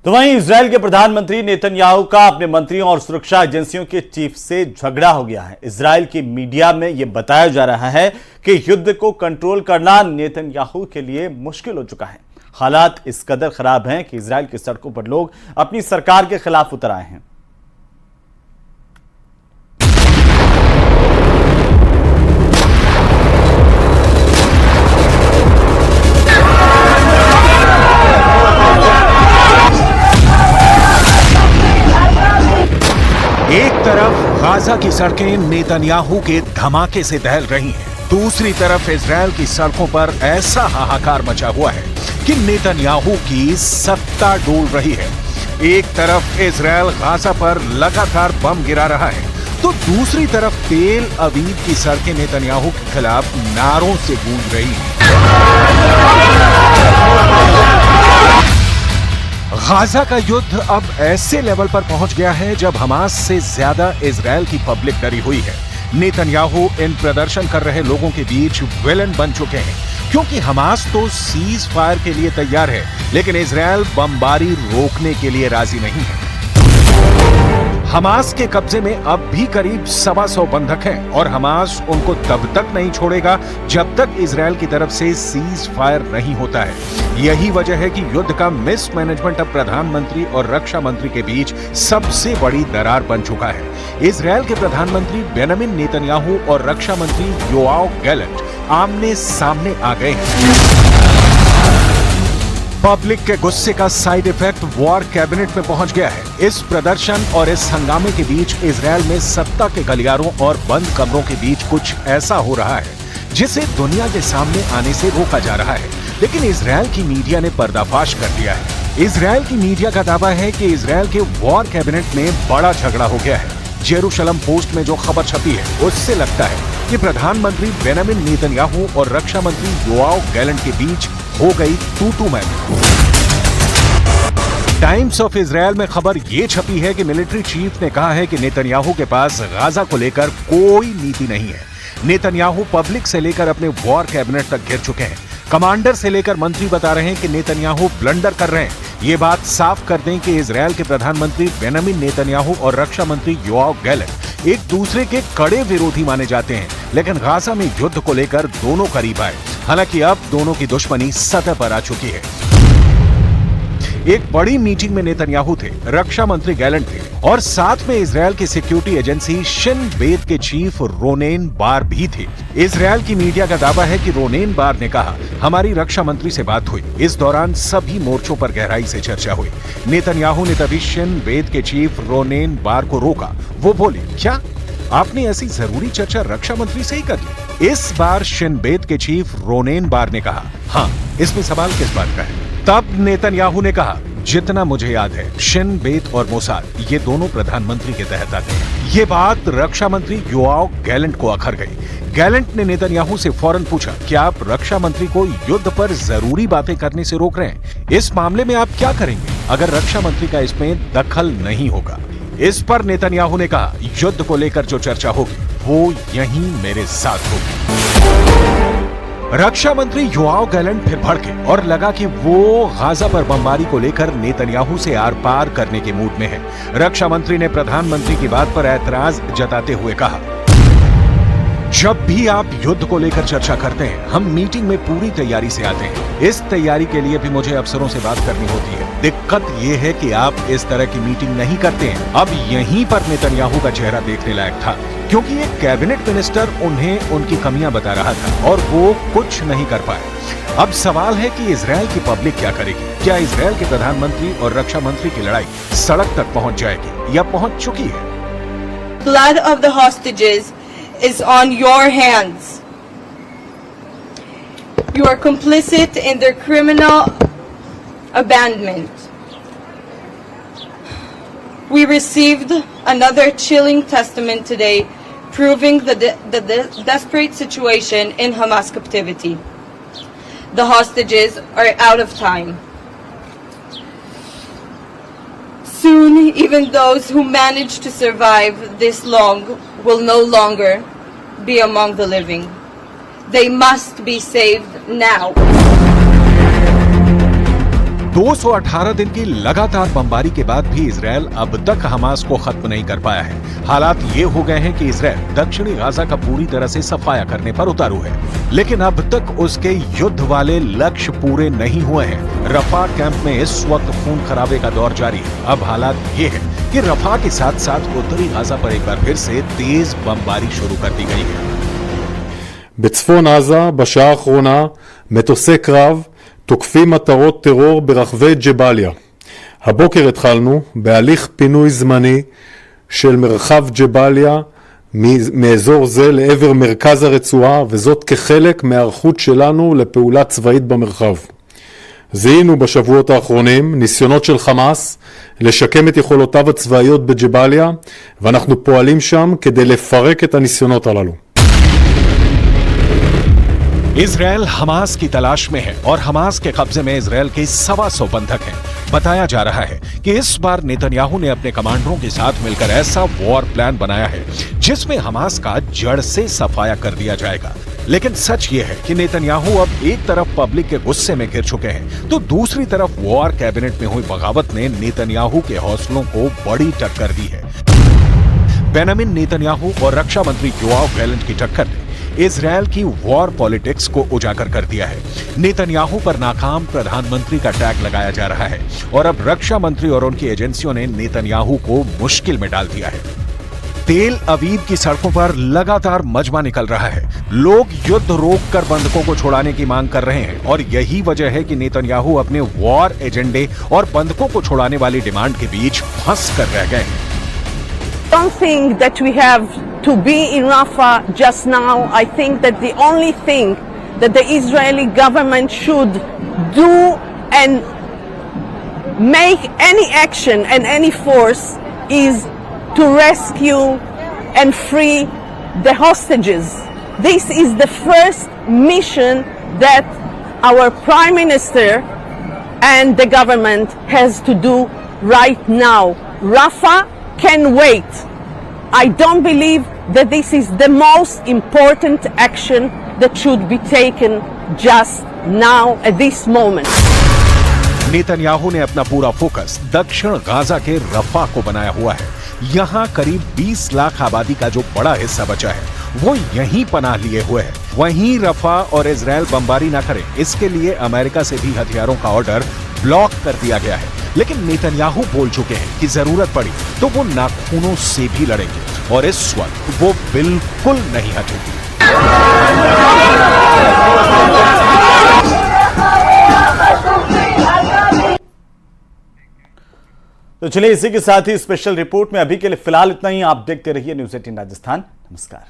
तो वहीं इजराइल के प्रधानमंत्री नेतन्याहू का अपने मंत्रियों और सुरक्षा एजेंसियों के चीफ से झगड़ा हो गया है। इजराइल की मीडिया में यह बताया जा रहा है कि युद्ध को कंट्रोल करना नेतन्याहू के लिए मुश्किल हो चुका है। हालात इस कदर खराब हैं कि इजराइल की सड़कों पर लोग अपनी सरकार के खिलाफ उतर आए हैं। एक तरफ गाजा की सड़कें नेतन्याहू के धमाके से दहल रही हैं, दूसरी तरफ इजराइल की सड़कों पर ऐसा हाहाकार मचा हुआ है कि नेतन्याहू की सत्ता डोल रही है। एक तरफ इजराइल गाजा पर लगातार बम गिरा रहा है, तो दूसरी तरफ तेल अवीव की सड़कें नेतन्याहू के खिलाफ नारों से गूंज रही हैं। गाजा का युद्ध अब ऐसे लेवल पर पहुंच गया है जब हमास से ज्यादा इजराइल की पब्लिक डरी हुई है। नेतन्याहू इन प्रदर्शन कर रहे लोगों के बीच विलन बन चुके हैं, क्योंकि हमास तो सीज फायर के लिए तैयार है, लेकिन इजराइल बमबारी रोकने के लिए राजी नहीं है। हमास के कब्जे में अब भी करीब 125 बंधक हैं और हमास उनको तब तक नहीं छोड़ेगा जब तक इजराइल की तरफ से सीज फायर नहीं होता है। यही वजह है कि युद्ध का मिसमैनेजमेंट अब प्रधानमंत्री और रक्षा मंत्री के बीच सबसे बड़ी दरार बन चुका है। इजराइल के प्रधानमंत्री बेंजामिन नेतन्याहू और रक्षा मंत्री योआव गैलेंट आमने सामने आ गए हैं। पब्लिक के गुस्से का साइड इफेक्ट वॉर कैबिनेट में पहुंच गया है। इस प्रदर्शन और इस हंगामे के बीच इजराइल में सत्ता के गलियारों और बंद कमरों के बीच कुछ ऐसा हो रहा है जिसे दुनिया के सामने आने से रोका जा रहा है, लेकिन इजराइल की मीडिया ने पर्दाफाश कर दिया है। इजराइल की मीडिया का दावा है कि इजराइल के वॉर कैबिनेट में बड़ा झगड़ा हो गया है। जेरूशलम पोस्ट में जो खबर छपी है उससे लगता है कि प्रधानमंत्री बेंजामिन नेतन्याहू और रक्षा मंत्री योआव गैलेंट के बीच हो गई तू-तू मैं। टाइम्स ऑफ इजराइल में खबर ये छपी है कि मिलिट्री चीफ ने कहा है कि नेतन्याहू के पास गाजा को लेकर कोई नीति नहीं है। नेतन्याहू पब्लिक से लेकर अपने वॉर कैबिनेट तक घिर चुके हैं। कमांडर से लेकर मंत्री बता रहे हैं कि नेतन्याहू ब्लंडर कर रहे हैं। ये बात साफ कर दें कि इजराइल के प्रधानमंत्री बेंजामिन नेतन्याहू और रक्षा मंत्री योआव गैलेंट एक दूसरे के कड़े विरोधी माने जाते हैं, लेकिन गाजा में युद्ध को लेकर दोनों करीब आए। हालांकि अब दोनों की दुश्मनी सतह पर आ चुकी है। एक बड़ी मीटिंग में नेतन्याहू थे, रक्षा मंत्री गैलेंट थे और साथ में इजराइल की सिक्योरिटी एजेंसी शिन बेत के चीफ रोनेन बार भी थे। इजराइल की मीडिया का दावा है कि रोनेन बार ने कहा, हमारी रक्षा मंत्री से बात हुई। इस दौरान सभी मोर्चों पर गहराई से चर्चा हुई। नेतन्याहू ने तभी शिन बेत के चीफ रोनेन बार को रोका। वो बोले, क्या आपने ऐसी जरूरी चर्चा रक्षा मंत्री से ही कर ली? इस बार शिन बेत के चीफ रोनेन बार ने कहा, हाँ, इसमें सवाल किस बात का है? तब नेतन्याहू ने कहा, जितना मुझे याद है शिन बेत और मोसाद ये दोनों प्रधानमंत्री के तहत आते हैं। ये बात रक्षा मंत्री योआव गैलेंट को अखर गई। गैलेंट ने नेतन्याहू से फौरन पूछा, क्या आप रक्षा मंत्री को युद्ध पर जरूरी बातें करने से रोक रहे हैं? इस मामले में आप क्या करेंगे अगर रक्षा मंत्री का इसमें दखल नहीं होगा? इस पर नेतन्याहू ने कहा, युद्ध को लेकर जो चर्चा होगी वो यहीं मेरे साथ होगी। रक्षा मंत्री योआव गैलेंट फिर भड़के और लगा कि वो गाजा पर बमबारी को लेकर नेतन्याहू से आर पार करने के मूड में है। रक्षा मंत्री ने प्रधानमंत्री की बात पर ऐतराज जताते हुए कहा, जब भी आप युद्ध को लेकर चर्चा करते हैं, हम मीटिंग में पूरी तैयारी से आते हैं। इस तैयारी के लिए भी मुझे अफसरों से बात करनी होती है। दिक्कत यह है कि आप इस तरह की मीटिंग नहीं करते हैं। अब यहीं पर नेतन्याहू का चेहरा देखने लायक था, क्योंकि एक कैबिनेट मिनिस्टर उन्हें उनकी कमियां बता रहा था और वो कुछ नहीं कर पाए। अब सवाल है कि इजराइल की पब्लिक क्या करेगी? क्या इजराइल के प्रधानमंत्री और रक्षा मंत्री की लड़ाई सड़क तक पहुंच जाएगी या पहुंच चुकी है? Blood of the hostages is on your hands. You are complicit in their criminal abandonment. We received another chilling testament today proving the desperate situation in Hamas captivity. The hostages are out of time. Soon, even those who managed to survive this long will no longer be among the living. They must be saved now. 218 दिन की लगातार बमबारी के बाद भी Israel अब तक Hamas को खत्म नहीं कर पाया है। हालात ये हो गए हैं कि इजरायल दक्षिणी गाजा का पूरी तरह से सफाया करने पर उतारू है, लेकिन अब तक उसके युद्ध वाले लक्ष्य पूरे नहीं हुए हैं। रफा कैंप में इस वक्त खून खराबे का दौर जारी है। अब हालात ये है कि रफा के साथ साथ उत्तरी गाजा पर एक बार फिर से तेज बमबारी शुरू कर दी गई है। בצפון עזה, בשעה האחרונה, מטוסי קרב תוקפים מטרות טרור ברחבי ג'באליה. הבוקר התחלנו בהליך פינוי זמני של מרחב ג'באליה מאזור זה לעבר מרכז הרצועה, וזאת כחלק מהערכות שלנו לפעולה צבאית במרחב. זיהינו בשבועות האחרונים ניסיונות של חמאס לשקם את יכולותיו הצבאיות בג'באליה, ואנחנו פועלים שם כדי לפרק את הניסיונות הללו. इजरायल हमास की तलाश में है और हमास के कब्जे में इजरायल के 125 बंधक हैं। बताया जा रहा है कि इस बार नेतन्याहू ने अपने कमांडरों के साथ मिलकर ऐसा वॉर प्लान बनाया है जिसमें हमास का जड़ से सफाया कर दिया जाएगा। लेकिन सच ये है कि नेतन्याहू अब एक तरफ पब्लिक के गुस्से में घिर चुके हैं, तो दूसरी तरफ वॉर कैबिनेट में हुई बगावत ने नेतन्याहू के हौसलों को बड़ी टक्कर दी है। बेंजामिन नेतन्याहू और रक्षा मंत्री योआव गैलेंट की टक्कर ने इजरायल की वॉर पॉलिटिक्स को उजागर कर दिया है। नेतन्याहू पर नाकाम प्रधानमंत्री का टैग लगाया जा रहा है और अब रक्षा मंत्री और उनकी एजेंसियों ने नेतन्याहू को मुश्किल में डाल दिया है। तेल अवीव की सड़कों पर लगातार मजमा निकल रहा है। लोग युद्ध रोककर बंधकों को छुड़ाने की मांग कर रहे हैं और यही वजह है कि नेतन्याहू अपने वॉर एजेंडे और बंधकों को छुड़ाने वाली डिमांड के बीच फंस कर रह गए हैं। I don't think that we have to be in Rafah just now. I think that the only thing that the Israeli government should do and make any action and any force is to rescue and free the hostages. This is the first mission that our Prime Minister and the government has to do right now. Rafah can wait. I don't believe that this is the most important action that should be taken just now at this moment. Netanyahu ने अपना पूरा focus दक्षिण Gaza के रफा को बनाया हुआ है। यहाँ करीब 20 लाख आबादी का जो बड़ा हिस्सा बचा है वो यहीं पनाह लिए हुए है। वहीं रफा और इजरायल बमबारी न करे, इसके लिए अमेरिका से भी हथियारों का ऑर्डर ब्लॉक कर दिया गया है। लेकिन नेतन्याहू बोल चुके हैं कि जरूरत पड़ी तो वो नाखूनों से भी लड़ेंगे और इस वक्त वो बिल्कुल नहीं हटेंगे। तो चलिए इसी के साथ ही स्पेशल रिपोर्ट में अभी के लिए फिलहाल इतना ही। आप देखते रहिए न्यूज़ 18 राजस्थान। नमस्कार।